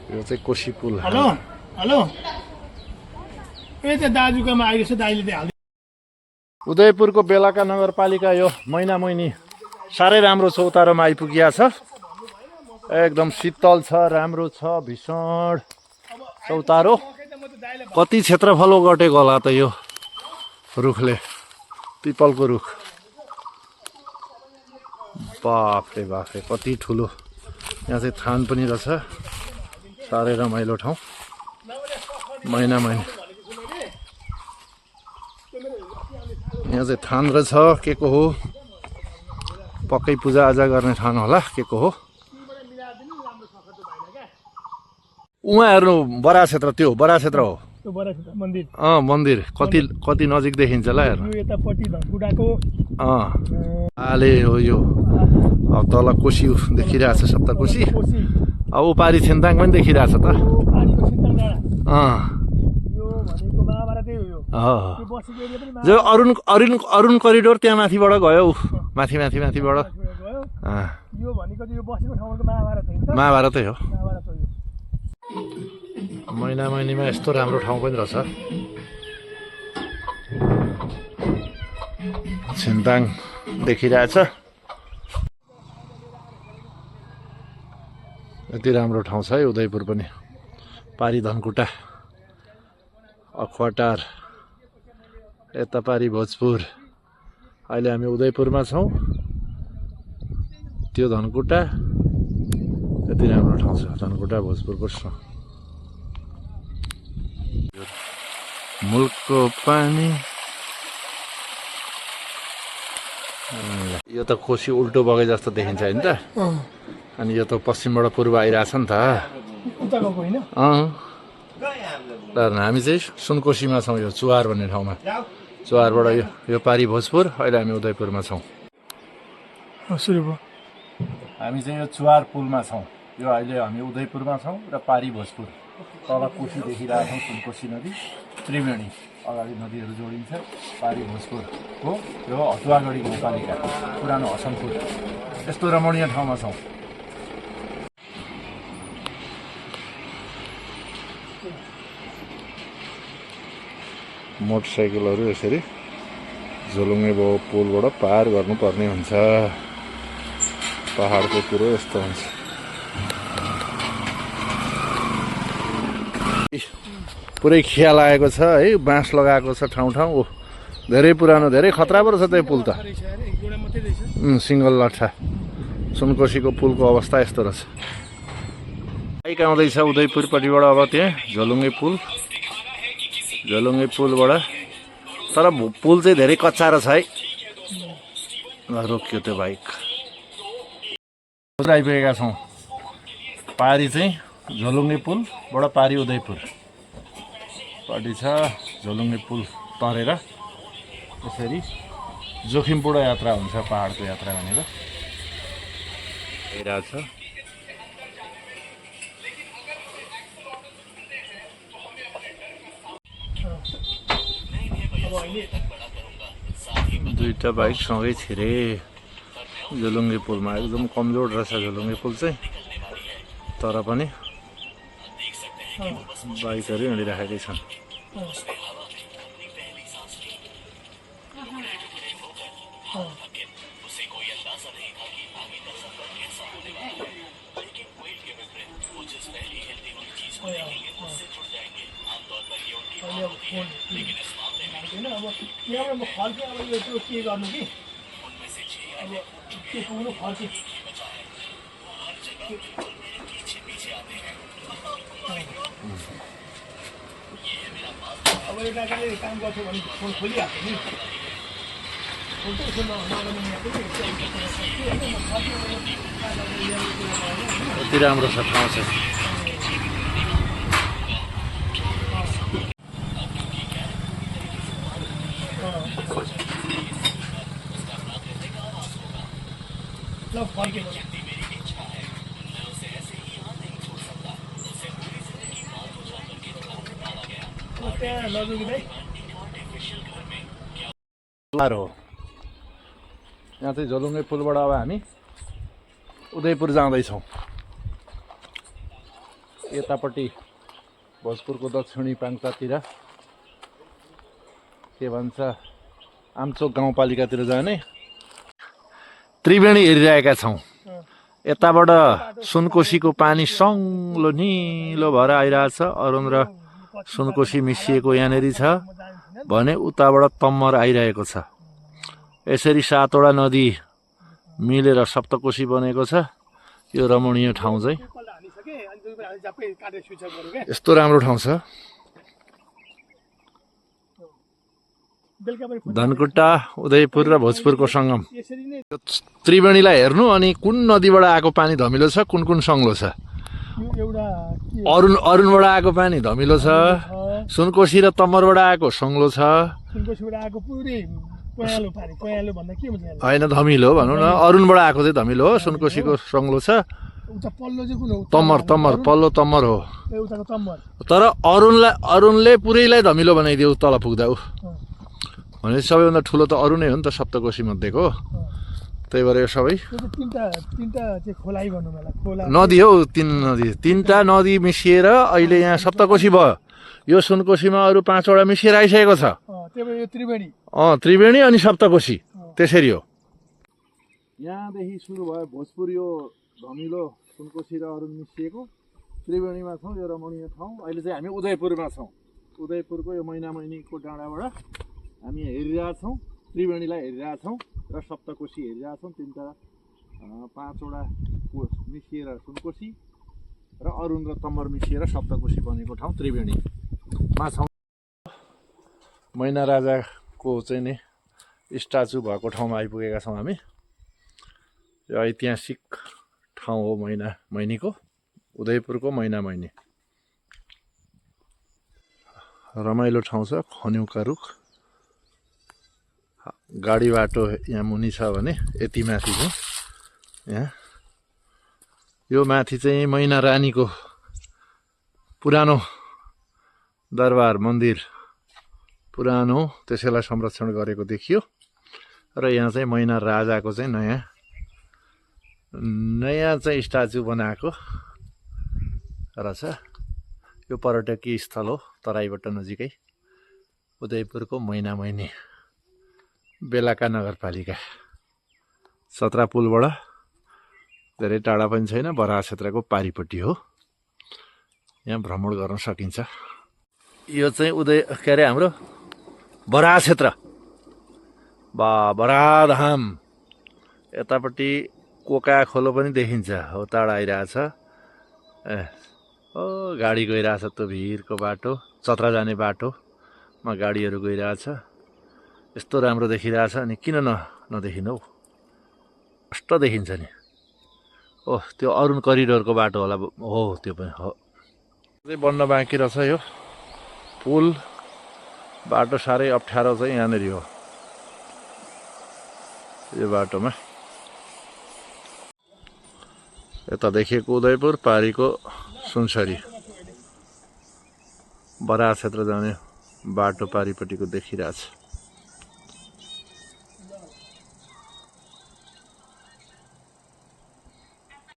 यो चाहिँ कोशी पुल। Hello hello ए त्यो दाजुकोमा आइरहेछ दाइले चाहिँ हाल्दै। उदयपुरको बेलाका नगरपालिका यो महिना महिनी साह्रै राम्रो छ। उतारोमा आइपुगिया छ, एकदम शीतल छ, राम्रो छ, भीषण चौतारो। कति क्षेत्रफल ओगटेको होला त यो रुखले, पिपलको रुख। बाफरे बाफरे कति ठुलो। यहाँ चाहिँ थान पनि रहेछ, साह्रै रमाइलो ठाउँ। महिना महिना यहाँ चाहिँ थान रहेछ, के को हो, पक्कै पूजाआजा गर्ने ठाउँ होला, के को हो। उहाँ हेर्नु बरा क्षेत्र, त्यो बरा क्षेत्र हो मन्दिर। मन्दिर कति कति नजिक देखिन्छ ल हेर्नु। यतापट्टि धनकुटाको आले हो यो। अब तल कोशी देखिरहेछ, सप्तकोशी। अब उपारी छिन्ताङ पनि देखिरहेछ त। जो अरुण करिडोर त्यहाँ माथिबाट गयो, माथि माथि माथिबाट। महाभारतै हो। महिना महिनीमा यस्तो राम्रो ठाउँ पनि रहेछ। छिन्ताङ देखिरहेछ। यति राम्रो ठाउँ छ है उदयपुर पनि। पारी धनकुटा, अखवाटार, यता पारी भोजपुर। अहिले हामी उदयपुरमा छौँ। त्यो धनकुटा, यति राम्रो ठाउँ छ धनकुटा भोजपुरको। मुल्कको पानी। यो त कोशी उल्टो बगे जस्तो देखिन्छ होइन त। अनि यो त पश्चिमबाट पूर्व आइरहेछ नि त। हामी चाहिँ सुनकोशीमा छौँ, यो चुहार भन्ने ठाउँमा। चुहारबाट यो पारी भोजपुर। अहिले हामी उदयपुरमा छौँ। हामी चाहिँ यो चुहार पुलमा छौँ। यो अहिले हामी उदयपुरमा छौँ र पारी भोजपुर। तल कोशी देखिरहेछौँ, सुनकोशी नदी, त्रिवेणी, अगाडि नदीहरू जोडिन्छ। पारी भोजपुरको यो हतुवागढी गाउँपालिका, पुरानो हसनपुर। यस्तो रमणीय ठाउँमा छौँ। मोटरसाइकलहरू यसरी झोलुङ्गे पुलबाट पार गर्नुपर्ने हुन्छ। पहाडको कुरो यस्तो हुन्छ। पुरै खिया लागेको छ है, बाँस लगाएको छ ठाउँ ठाउँ। धेरै पुरानो, धेरै खतरा पो रहेछ त्यो पुल त। सिङ्गल लट्ठा। सुनकोशीको पुलको अवस्था यस्तो रहेछ। बाइक आउँदैछ उदयपुरपट्टिबाट। अब त्यहाँ झोलुङ्गे पुल, झोलुङ्गे पुलबाट। तर पुल चाहिँ धेरै कच्चा रहेछ है। रोकियो त्यो बाइक। आइपुगेका छौँ। पारी चाहिँ झोलुङ्गे पुलबाट पारी उदयपुर पट्टि छ। झोलुङ्गे पुल तरेर यसरी जोखिमपूर्ण यात्रा हुन्छ, पहाडको यात्रा भनेर भइरहेछ। दुईटा बाइक सँगै छिरे झोलुङ्गे पुलमा। एकदम कमजोर रहेछ झोलुङ्गे पुल चाहिँ, तर पनि बाइकहरू हिँडिराखेकै छन्। काम गर्छु भने फोन खोलिहाल्छु नि। यति राम्रो छ ठाउँ चाहिँ। हो यहाँ चाहिँ झोलुङ्गे पुलबाट अब हामी उदयपुर जाँदैछौँ। यतापट्टि भोजपुरको दक्षिणी पाङ्चातिर के भन्छ आमचोक गाउँपालिकातिर जाने त्रिवेणी हेरिरहेका छौँ। यताबाट सुनकोसीको पानी सङ्लो निलो भएर आइरहेछ। अरुण र सुनकोसी मिसिएको यहाँनिर छ भने उताबाट तम्मर आइरहेको छ। यसरी 7 वटा नदी मिलेर सप्तकोशी बनेको छ। यो रमणीय ठाउँ चाहिँ यस्तो राम्रो ठाउँ छ। धनकुट्टा उदयपुर र भोजपुरको सङ्गम। त्रिवेणीलाई हेर्नु अनि कुन नदीबाट आएको पानी धमिलो छ, कुन कुन सङ्लो छ। अरुणबाट आएको पानी धमिलो छ, सुनकोशी र तम्मरबाट आएको सङ्लो छ। होइन धमिलो भनौँ न, अरुणबाट आएको चाहिँ धमिलो हो, सुनकोशीको सङ्लो छ। तम्मर पल्लो तम्मर हो। तर अरुणले पुरैलाई धमिलो बनाइदियो तल पुग्दा ऊ भनेपछि सबैभन्दा ठुलो त अरुणै हो नि त सप्तकोशी मध्येको। त्यही भएर यो सबै नदी हो। 3 नदी 3टा नदी मिसिएर अहिले यहाँ सप्तकोशी भयो। यो सुनकोशीमा अरू 5 वटा मिसिएर आइसकेको छ। त्रिवेणी अनि सप्तकोशी त्यसरी हो। यहाँदेखि सुरु भयो भोजपुर, यो धमिलो सुनकोशी र अरुण मिसिएको। त्रिवेणीमा छौँ, यो रमणीय ठाउँ। अहिले चाहिँ हामी उदयपुरमा छौँ। उदयपुरको यो मैनामैनीको डाँडाबाट हामी हेरिरहेछौँ, त्रिवेणीलाई हेरिरहेछौँ र सप्तकोशी हेरिरहेछौँ। 5 वटा मिसिएर सुनकोशी र अरुण र तम्मर मिसिएर सप्तकोशी बनेको ठाउँ त्रिवेणीमा छौँ। मैना राजाको चाहिँ नि स्ट्याचु भएको ठाउँमा आइपुगेका छौँ हामी। यो ऐतिहासिक ठाउँ हो मैनामैनीको, उदयपुरको मैनामैनी। रमाइलो ठाउँ छ, खन्युका रुख। गाडी बाटो यहाँ मुनि छ भने यति माथि चाहिँ यहाँ यो माथि चाहिँ मैना रानीको पुरानो दरबार मन्दिर पुरानो त्यसैलाई संरक्षण गरेको देखियो। र यहाँ चाहिँ मैना राजाको चाहिँ नयाँ चाहिँ स्ट्याचु बनाएको रहेछ। यो पर्यटकीय स्थल हो तराईबाट नजिकै उदयपुरको मैनामैनी बेलाका नगरपालिका। सत्रा पुलबाट धेरै टाढा पनि छैन, बराहा क्षेत्रको पारिपट्टि हो। यहाँ भ्रमण गर्न सकिन्छ। यो चाहिँ हाम्रो बराहा क्षेत्र, बराधाम। यतापट्टि कोका खोलो पनि देखिन्छ, हो टाढा आइरहेछ। गाडी गइरहेछ, त्यो भिरको बाटो चत्रा जाने बाटोमा गाडीहरू गइरहेछ। यस्तो राम्रो देखिरहेछ अनि किन नदेखिनु हौ, कष्ट देखिन्छ नि। ओह, त्यो अरुण करिडोरको बाटो होला हो, त्यो पनि हो। बन्न बाँकी रहेछ यो पुल। बाटो साह्रै अप्ठ्यारो चाहिँ यहाँनिर हो यो बाटोमा। यता देखिएको उदयपुर, पारीको सुनसरी। बराहा क्षेत्र जाने बाटो पारिपट्टिको देखिरहेछ।